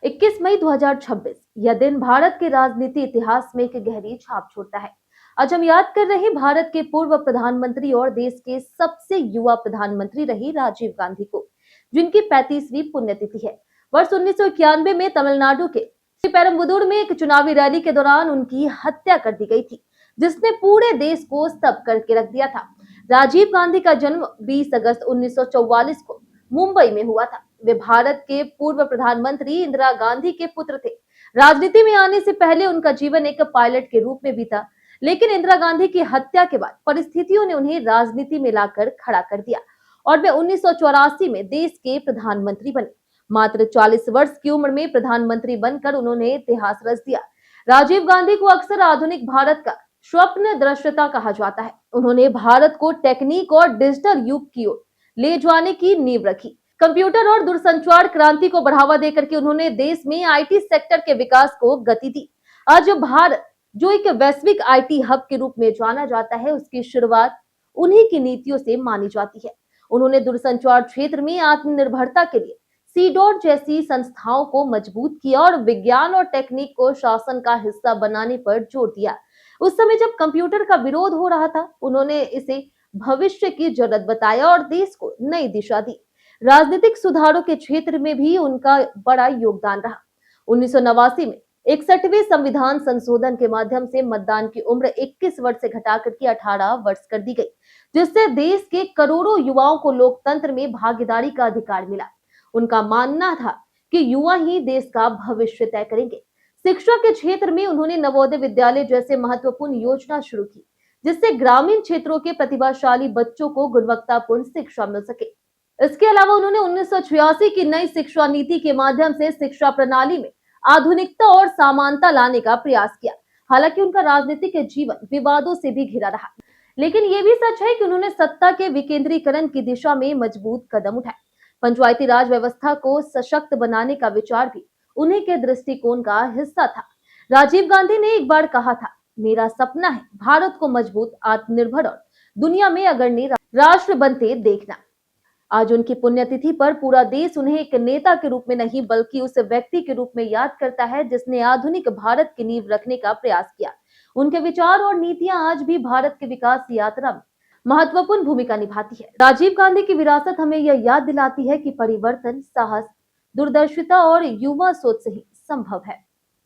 21 मई 2026 यह दिन भारत के राजनीति इतिहास में एक गहरी छाप छोड़ता है। आज हम याद कर रहे हैं भारत के पूर्व प्रधानमंत्री और देश के सबसे युवा प्रधानमंत्री रहे राजीव गांधी को, जिनकी 35वीं पुण्यतिथि है। वर्ष 1991 में तमिलनाडु के पेरम्बुदुर में एक चुनावी रैली के दौरान उनकी हत्या कर दी गई थी, जिसने पूरे देश को स्तब्ध करके रख दिया था। राजीव गांधी का जन्म 20 अगस्त 1944 को मुंबई में हुआ था। वे भारत के पूर्व प्रधानमंत्री इंदिरा गांधी के पुत्र थे। राजनीति में आने से पहले उनका जीवन एक पायलट के रूप में बीता, लेकिन इंदिरा गांधी की हत्या के बाद परिस्थितियों ने उन्हें राजनीति में लाकर खड़ा कर दिया और वे 1984 में देश के प्रधानमंत्री बने। मात्र 40 वर्ष की उम्र में प्रधानमंत्री बनकर उन्होंने इतिहास रच दिया। राजीव गांधी को अक्सर आधुनिक भारत का स्वप्न दृष्टा कहा जाता है। उन्होंने भारत को टेक्निक और डिजिटल युग की ओर ले जाने की नींव रखी। कंप्यूटर और दूरसंचार क्रांति को बढ़ावा देकर के उन्होंने देश में आईटी सेक्टर के विकास को गति दी। आज भारत जो एक वैश्विक आईटी हब के रूप में जाना जाता है, उसकी शुरुआत उन्हीं की नीतियों से मानी जाती है। उन्होंने दूरसंचार क्षेत्र में आत्मनिर्भरता के लिए सीडॉट जैसी संस्थाओं को मजबूत किया और विज्ञान और टेक्निक को शासन का हिस्सा बनाने पर जोर दिया। उस समय जब कंप्यूटर का विरोध हो रहा था, उन्होंने इसे भविष्य की जरूरत बताया और देश को नई दिशा दी। राजनीतिक सुधारों के क्षेत्र में भी उनका बड़ा योगदान रहा। 1989 में 61वें संविधान संशोधन के माध्यम से मतदान की उम्र 21 वर्ष से घटाकर के 18 वर्ष कर दी गई, जिससे देश के करोड़ों युवाओं को लोकतंत्र में भागीदारी का अधिकार मिला। उनका मानना था कि युवा ही देश का भविष्य तय करेंगे। शिक्षा के क्षेत्र में उन्होंने नवोदय विद्यालय जैसे महत्वपूर्ण योजना शुरू की, जिससे ग्रामीण क्षेत्रों के प्रतिभाशाली बच्चों को गुणवत्तापूर्ण शिक्षा मिल सके। इसके अलावा उन्होंने 1986 की नई शिक्षा नीति के माध्यम से शिक्षा प्रणाली में आधुनिकता और समानता लाने का प्रयास किया। हालांकि उनका राजनीतिक जीवन विवादों से भी घिरा रहा, लेकिन ये भी सच है कि उन्होंने सत्ता के विकेंद्रीकरण की दिशा में मजबूत कदम उठाए। पंचायती राज व्यवस्था को सशक्त बनाने का विचार भी उन्हीं के दृष्टिकोण का हिस्सा था। राजीव गांधी ने एक बार कहा था, मेरा सपना है भारत को मजबूत, आत्मनिर्भर और दुनिया में अग्रणी राष्ट्र बनते देखना। आज उनकी पुण्यतिथि पर पूरा देश उन्हें एक नेता के रूप में नहीं बल्कि उस व्यक्ति के रूप में याद करता है जिसने आधुनिक भारत की नींव रखने का प्रयास किया। उनके विचार और नीतियां आज भी भारत के विकास यात्रा में महत्वपूर्ण भूमिका निभाती है। राजीव गांधी की विरासत हमें यह याद दिलाती है कि परिवर्तन साहस, दूरदर्शिता और युवा सोच से ही संभव है।